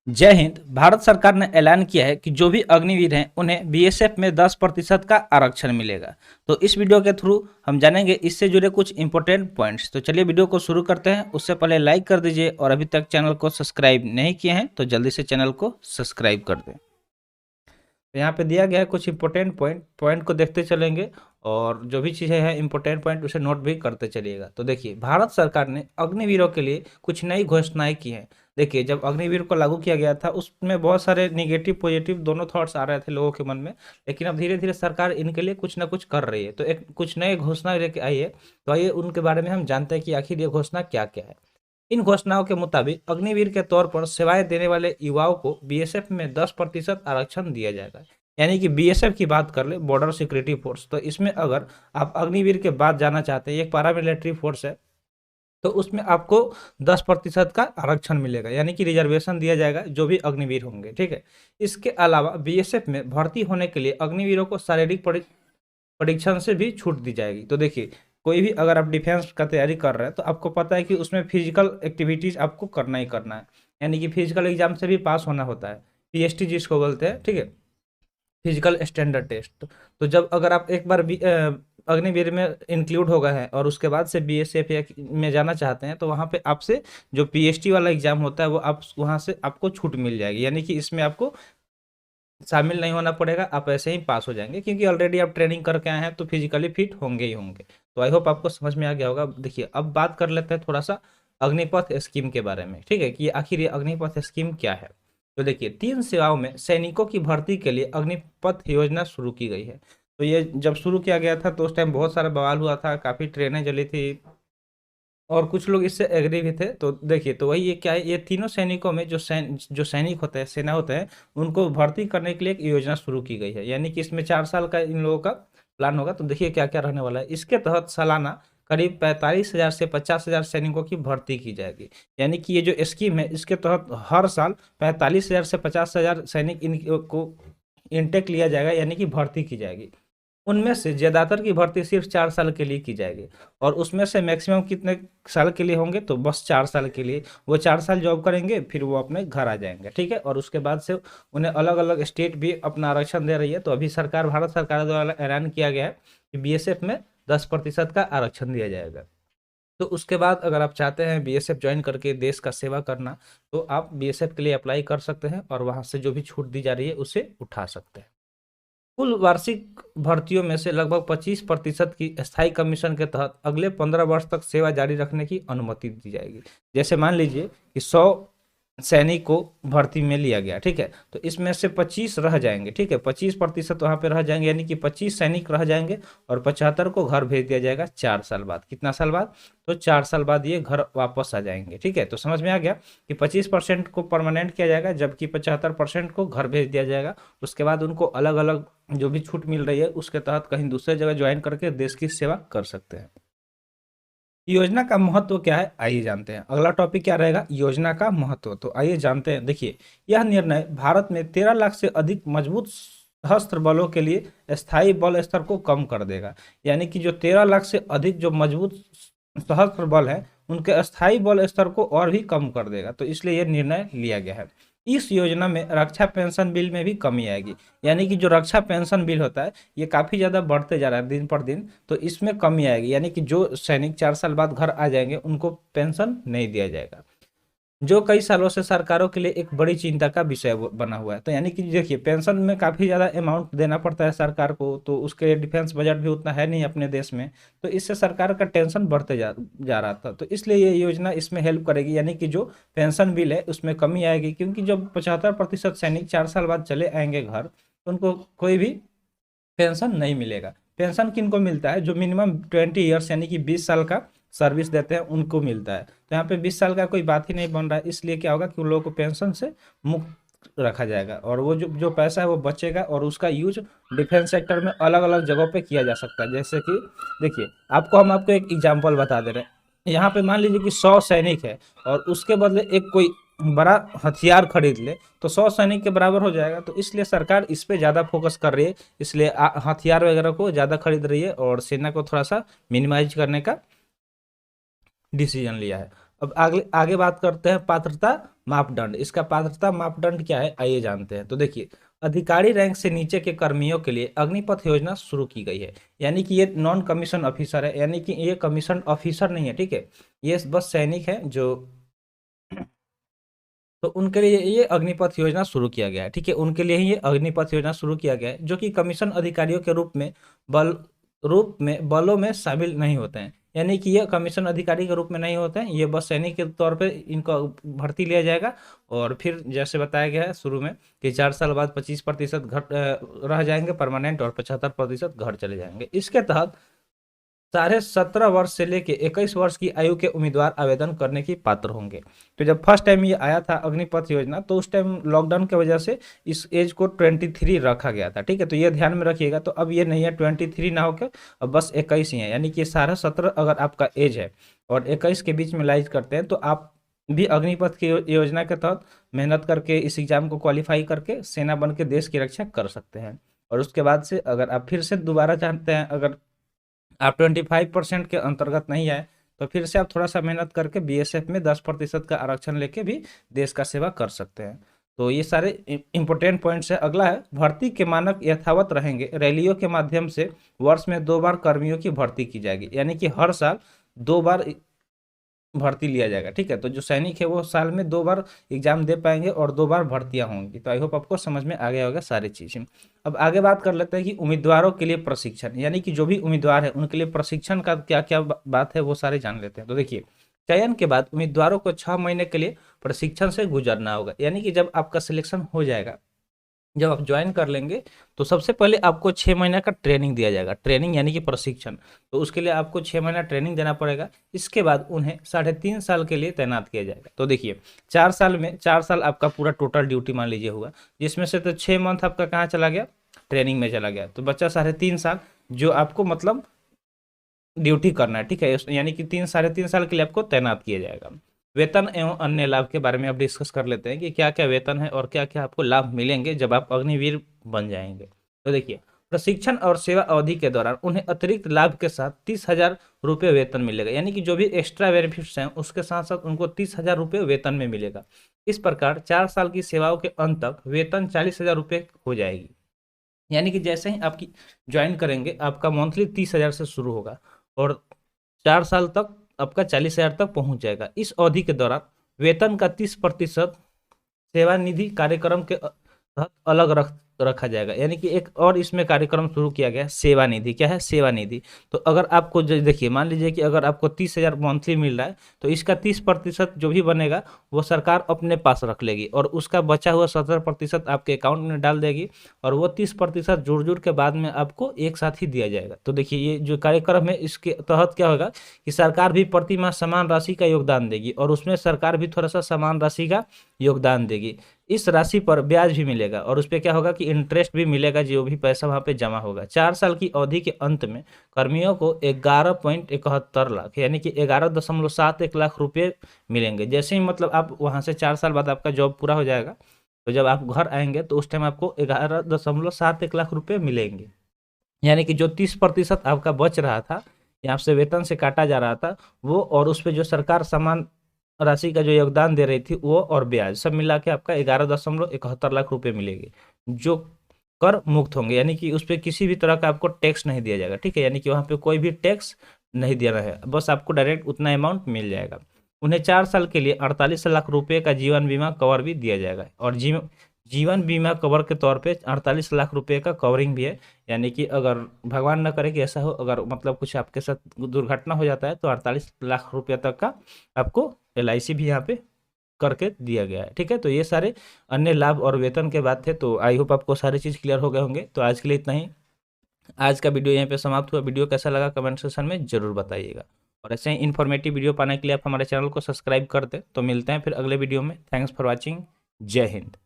जय हिंद। भारत सरकार ने ऐलान किया है कि जो भी अग्निवीर हैं उन्हें बीएसएफ में 10% का आरक्षण मिलेगा। तो इस वीडियो के थ्रू हम जानेंगे इससे जुड़े कुछ इंपॉर्टेंट पॉइंट्स। तो चलिए वीडियो को शुरू करते हैं। उससे पहले लाइक कर दीजिए और अभी तक चैनल को सब्सक्राइब नहीं किए हैं तो जल्दी से चैनल को सब्सक्राइब कर दें। तो यहाँ पे दिया गया है कुछ इंपॉर्टेंट पॉइंट को देखते चलेंगे और जो भी चीज़ें हैं इंपॉर्टेंट पॉइंट उसे नोट भी करते चलिएगा। तो देखिए, भारत सरकार ने अग्निवीरों के लिए कुछ नई घोषणाएं की हैं। देखिए, जब अग्निवीर को लागू किया गया था उसमें बहुत सारे निगेटिव पॉजिटिव दोनों थॉट्स आ रहे थे लोगों के मन में, लेकिन अब धीरे धीरे सरकार इनके लिए कुछ ना कुछ कर रही है। तो एक कुछ नए घोषणा लेके आई है, तो आइए उनके बारे में हम जानते हैं कि आखिर ये घोषणा क्या क्या है। इन घोषणाओं के मुताबिक अग्निवीर के तौर पर सेवाएं देने वाले युवाओं को बीएसएफ में 10% आरक्षण दिया जाएगा। यानी कि बीएसएफ की बात कर ले, बॉर्डर सिक्योरिटी फोर्स, तो इसमें अगर आप अग्निवीर के बाद जाना चाहते हैं, एक पैरामिलिट्री फोर्स है, तो उसमें आपको 10% का आरक्षण मिलेगा, यानी कि रिजर्वेशन दिया जाएगा जो भी अग्निवीर होंगे। ठीक है। इसके अलावा बीएसएफ में भर्ती होने के लिए अग्निवीरों को शारीरिक परीक्षण से भी छूट दी जाएगी। तो देखिए, कोई भी अगर आप डिफेंस का तैयारी कर रहे हैं तो आपको पता है कि उसमें फिजिकल एक्टिविटीज आपको करना ही करना है, यानी कि फिजिकल एग्जाम से भी पास होना होता है, पीएसटी जिसको बोलते हैं। ठीक है, फिजिकल स्टैंडर्ड टेस्ट। तो जब अगर आप एक बार अग्निवीर में इंक्लूड हो गए हैं और उसके बाद से बीएसएफ में जाना चाहते हैं, तो वहाँ पे आपसे जो पीएसटी वाला एग्जाम होता है वो आप वहाँ से आपको छूट मिल जाएगी, यानी कि इसमें आपको शामिल नहीं होना पड़ेगा, आप ऐसे ही पास हो जाएंगे क्योंकि ऑलरेडी आप ट्रेनिंग करके आए हैं तो फिजिकली फिट होंगे ही होंगे। तो आई होप आपको समझ में आ गया होगा। देखिए, अब बात कर लेते हैं थोड़ा सा अग्निपथ स्कीम के बारे में। ठीक है, कि आखिर ये अग्निपथ स्कीम क्या है। तो देखिए, 3 सेवाओं में सैनिकों की भर्ती के लिए अग्निपथ योजना शुरू की गई है। तो ये जब शुरू किया गया था तो उस टाइम बहुत सारा बवाल हुआ था, काफ़ी ट्रेनें जली थी और कुछ लोग इससे एग्री भी थे। तो देखिए, तो वही ये क्या है, ये तीनों सैनिकों में जो सैनिक होते हैं, सेना होते हैं, उनको भर्ती करने के लिए एक योजना शुरू की गई है, यानी कि इसमें 4 साल का इन लोगों का प्लान होगा। तो देखिए क्या क्या रहने वाला है। इसके तहत सालाना करीब 45,000 से 50,000 सैनिकों की भर्ती की जाएगी। यानी कि ये जो स्कीम है इसके तहत हर साल 45,000 से 50,000 सैनिक इनको इनटेक लिया जाएगा, यानी कि भर्ती की जाएगी। उनमें से ज़्यादातर की भर्ती सिर्फ 4 साल के लिए की जाएगी और उसमें से मैक्सिमम कितने साल के लिए होंगे, तो बस 4 साल के लिए। वो 4 साल जॉब करेंगे, फिर वो अपने घर आ जाएंगे। ठीक है, और उसके बाद से उन्हें अलग अलग स्टेट भी अपना आरक्षण दे रही है। तो अभी सरकार, भारत सरकार द्वारा ऐलान किया गया है कि बीएसएफ में 10% का आरक्षण दिया जाएगा। तो उसके बाद अगर आप चाहते हैं बीएसएफ ज्वाइन करके देश का सेवा करना, तो आप बीएसएफ के लिए अप्लाई कर सकते हैं और वहाँ से जो भी छूट दी जा रही है उसे उठा सकते हैं। कुल वार्षिक भर्तियों में से लगभग 25% की स्थायी कमीशन के तहत अगले 15 वर्ष तक सेवा जारी रखने की अनुमति दी जाएगी। जैसे मान लीजिए कि 100 सैनिक को भर्ती में लिया गया, ठीक है, तो इसमें से 25 रह जाएंगे। ठीक है, 25% वहाँ पे रह जाएंगे, यानी कि 25 सैनिक रह जाएंगे और 75 को घर भेज दिया जाएगा 4 साल बाद। कितना साल बाद? तो 4 साल बाद ये घर वापस आ जाएंगे। ठीक है, तो समझ में आ गया कि 25% को परमानेंट किया जाएगा जबकि 75% को घर भेज दिया जाएगा। उसके बाद उनको अलग अलग जो भी छूट मिल रही है उसके तहत कहीं दूसरे जगह ज्वाइन करके देश की सेवा कर सकते हैं। योजना का महत्व क्या है, आइए जानते हैं। अगला टॉपिक क्या रहेगा, योजना का महत्व। तो आइए जानते हैं। देखिए, यह निर्णय भारत में 13 लाख से अधिक मजबूत सशस्त्र बलों के लिए स्थायी बल स्तर को कम कर देगा। यानी कि जो 13 लाख से अधिक जो मजबूत सशस्त्र बल है उनके स्थायी बल स्तर को और भी कम कर देगा। तो इसलिए यह निर्णय लिया गया है। इस योजना में रक्षा पेंशन बिल में भी कमी आएगी, यानी कि जो रक्षा पेंशन बिल होता है ये काफ़ी ज़्यादा बढ़ते जा रहा है दिन पर दिन। तो इसमें कमी आएगी, यानी कि जो सैनिक 4 साल बाद घर आ जाएंगे उनको पेंशन नहीं दिया जाएगा, जो कई सालों से सरकारों के लिए एक बड़ी चिंता का विषय बना हुआ है। तो यानी कि देखिए, पेंशन में काफ़ी ज़्यादा अमाउंट देना पड़ता है सरकार को, तो उसके लिए डिफेंस बजट भी उतना है नहीं अपने देश में। तो इससे सरकार का टेंशन बढ़ते जा रहा था। तो इसलिए ये योजना इसमें हेल्प करेगी, यानी कि जो पेंशन बिल है उसमें कमी आएगी, क्योंकि जब 75% सैनिक 4 साल बाद चले आएंगे घर तो उनको कोई भी पेंशन नहीं मिलेगा। पेंशन किनको मिलता है? जो मिनिमम 20 ईयर्स यानी कि 20 साल का सर्विस देते हैं उनको मिलता है। तो यहाँ पे 20 साल का कोई बात ही नहीं बन रहा है, इसलिए क्या होगा कि उन लोगों को पेंशन से मुक्त रखा जाएगा और वो जो जो पैसा है वो बचेगा और उसका यूज डिफेंस सेक्टर में अलग अलग जगहों पे किया जा सकता है। जैसे कि देखिए, हम आपको एक एग्जाम्पल बता दे रहे हैं। यहाँ पे मान लीजिए कि 100 सैनिक है और उसके बदले एक कोई बड़ा हथियार खरीद ले, तो 100 सैनिक के बराबर हो जाएगा। तो इसलिए सरकार इस पे ज़्यादा फोकस कर रही है, इसलिए हथियार वगैरह को ज़्यादा खरीद रही है और सेना को थोड़ा सा मिनिमाइज करने का डिसीजन लिया है। अब आगे आगे बात करते हैं पात्रता मापदंड। इसका पात्रता मापदंड क्या है आइए जानते हैं। तो देखिए, अधिकारी रैंक से नीचे के कर्मियों के लिए अग्निपथ योजना शुरू की गई है। यानी कि ये नॉन कमीशन ऑफिसर है, यानी कि ये कमीशन ऑफिसर नहीं है, ठीक है, ये बस सैनिक है जो, तो उनके लिए ये अग्निपथ योजना शुरू किया गया है, ठीक है, उनके लिए ही ये अग्निपथ योजना शुरू किया गया है, जो कि कमीशन अधिकारियों के रूप में बलों में शामिल नहीं होते हैं। यानी कि ये कमीशन अधिकारी के रूप में नहीं होते हैं, ये बस सैनिक के तौर पे इनको भर्ती लिया जाएगा। और फिर जैसे बताया गया है शुरू में कि 4 साल बाद 25% घट रह जाएंगे परमानेंट और 75% घर चले जाएंगे। इसके तहत 17.5 वर्ष से लेके 21 वर्ष की आयु के उम्मीदवार आवेदन करने की पात्र होंगे। तो जब फर्स्ट टाइम ये आया था अग्निपथ योजना, तो उस टाइम लॉकडाउन की वजह से इस एज को 23 रखा गया था, ठीक है, तो ये ध्यान में रखिएगा। तो अब ये नहीं है 23 ना होकर अब बस 21 ही है, यानी कि 17 अगर आपका एज है और 21 के बीच में लाइज करते हैं तो आप भी अग्निपथ की योजना के तहत मेहनत करके इस एग्जाम को क्वालिफाई करके सेना बन के देश की रक्षा कर सकते हैं। और उसके बाद से अगर आप फिर से दोबारा चाहते हैं, अगर आप 25% के अंतर्गत नहीं आए, तो फिर से आप थोड़ा सा मेहनत करके बीएसएफ में 10% का आरक्षण लेके भी देश का सेवा कर सकते हैं। तो ये सारे इंपॉर्टेंट पॉइंट्स है। अगला है भर्ती के मानक यथावत रहेंगे, रैलियों के माध्यम से वर्ष में 2 बार कर्मियों की भर्ती की जाएगी, यानी कि हर साल 2 बार भर्ती लिया जाएगा, ठीक है। तो जो सैनिक है वो साल में 2 बार एग्जाम दे पाएंगे और 2 बार भर्तियां होंगी। तो आई होप आपको समझ में आ गया होगा सारी चीजें। अब आगे बात कर लेते हैं कि उम्मीदवारों के लिए प्रशिक्षण, यानी कि जो भी उम्मीदवार है उनके लिए प्रशिक्षण का क्या क्या बात है वो सारे जान लेते हैं। तो देखिए, चयन के बाद उम्मीदवारों को 6 महीने के लिए प्रशिक्षण से गुजरना होगा। यानी कि जब आपका सिलेक्शन हो जाएगा, जब आप ज्वाइन कर लेंगे, तो सबसे पहले आपको 6 महीने का ट्रेनिंग दिया जाएगा। ट्रेनिंग यानी कि प्रशिक्षण, तो उसके लिए आपको 6 महीना ट्रेनिंग देना पड़ेगा। इसके बाद उन्हें 3.5 साल के लिए तैनात किया जाएगा। तो देखिए, 4 साल आपका पूरा टोटल ड्यूटी मान लीजिए हुआ, जिसमें से तो 6 मंथ आपका कहाँ चला गया, ट्रेनिंग में चला गया। तो बच्चा 3.5 साल जो आपको मतलब ड्यूटी करना है, ठीक है, यानी कि 3 साढ़े 3 साल के लिए आपको तैनात किया जाएगा। वेतन एवं अन्य लाभ के बारे में अब डिस्कस कर लेते हैं कि क्या क्या वेतन है और क्या क्या आपको लाभ मिलेंगे जब आप अग्निवीर बन जाएंगे। तो देखिए, प्रशिक्षण और सेवा अवधि के दौरान उन्हें अतिरिक्त लाभ के साथ 30,000 रुपये वेतन मिलेगा। यानी कि जो भी एक्स्ट्रा बेनिफिट्स हैं उसके साथ साथ उनको 30,000 रुपये वेतन में मिलेगा। इस प्रकार 4 साल की सेवाओं के अंत तक वेतन 40,000 रुपये हो जाएगी। यानी कि जैसे ही आपकी ज्वाइन करेंगे आपका मंथली 30,000 से शुरू होगा और 4 साल तक आपका 40,000 तक पहुंच जाएगा। इस अवधि के दौरान वेतन का 30% सेवानिधि कार्यक्रम के तहत अलग रखा जाएगा। यानी कि एक और इसमें कार्यक्रम शुरू किया गया है, सेवानिधि। क्या है, सेवानिधि। तो अगर आपको देखिए, मान लीजिए कि अगर आपको 30,000 मंथली मिल रहा है, तो इसका 30% जो भी बनेगा वो सरकार अपने पास रख लेगी और उसका बचा हुआ 70% आपके अकाउंट में डाल देगी और वो 30% जुड़ जुड़ के बाद में आपको एक साथ ही दिया जाएगा। तो देखिए, ये जो कार्यक्रम है इसके तहत क्या होगा कि सरकार भी प्रति माह समान राशि का योगदान देगी और उसमें सरकार भी थोड़ा सा समान राशि का योगदान देगी। इस राशि पर ब्याज भी मिलेगा और उस पर क्या होगा कि इंटरेस्ट भी मिलेगा जो भी पैसा वहाँ पे जमा होगा। 4 साल की अवधि के अंत में कर्मियों को 11.71 लाख यानी कि 11.71 लाख रुपए मिलेंगे। जैसे ही मतलब आप वहाँ से 4 साल बाद आपका जॉब पूरा हो जाएगा, तो जब आप घर आएंगे तो उस टाइम आपको 11.71 लाख रुपये मिलेंगे। यानी कि जो 30% आपका बच रहा था, यहाँ से वेतन से काटा जा रहा था वो, और उस पर जो सरकार समान राशि का जो योगदान दे रही थी वो और ब्याज सब मिला के आपका 11.71 लाख रुपए मिलेंगे, जो कर मुक्त होंगे। यानी कि उस पर किसी भी तरह का आपको टैक्स नहीं दिया जाएगा, ठीक है, यानी कि वहाँ पे कोई भी टैक्स नहीं देना है, बस आपको डायरेक्ट उतना अमाउंट मिल जाएगा। उन्हें 4 साल के लिए 48 लाख रुपए का जीवन बीमा कवर भी दिया जाएगा और जीवन बीमा कवर के तौर पे 48 लाख रुपए का कवरिंग भी है। यानी कि अगर भगवान न करे कि ऐसा हो, अगर मतलब कुछ आपके साथ दुर्घटना हो जाता है तो 48 लाख रुपए तक का आपको LIC भी यहाँ पे करके दिया गया है, ठीक है। तो ये सारे अन्य लाभ और वेतन के बात थे। तो आई होप आपको सारी चीज़ क्लियर हो गए होंगे। तो आज के लिए इतना ही, आज का वीडियो यहीं पे समाप्त हुआ। वीडियो कैसा लगा कमेंट सेक्शन में जरूर बताइएगा और ऐसे ही इन्फॉर्मेटिव वीडियो पाने के लिए आप हमारे चैनल को सब्सक्राइब कर दें। तो मिलते हैं फिर अगले वीडियो में। Thanks for watching. जय हिंद।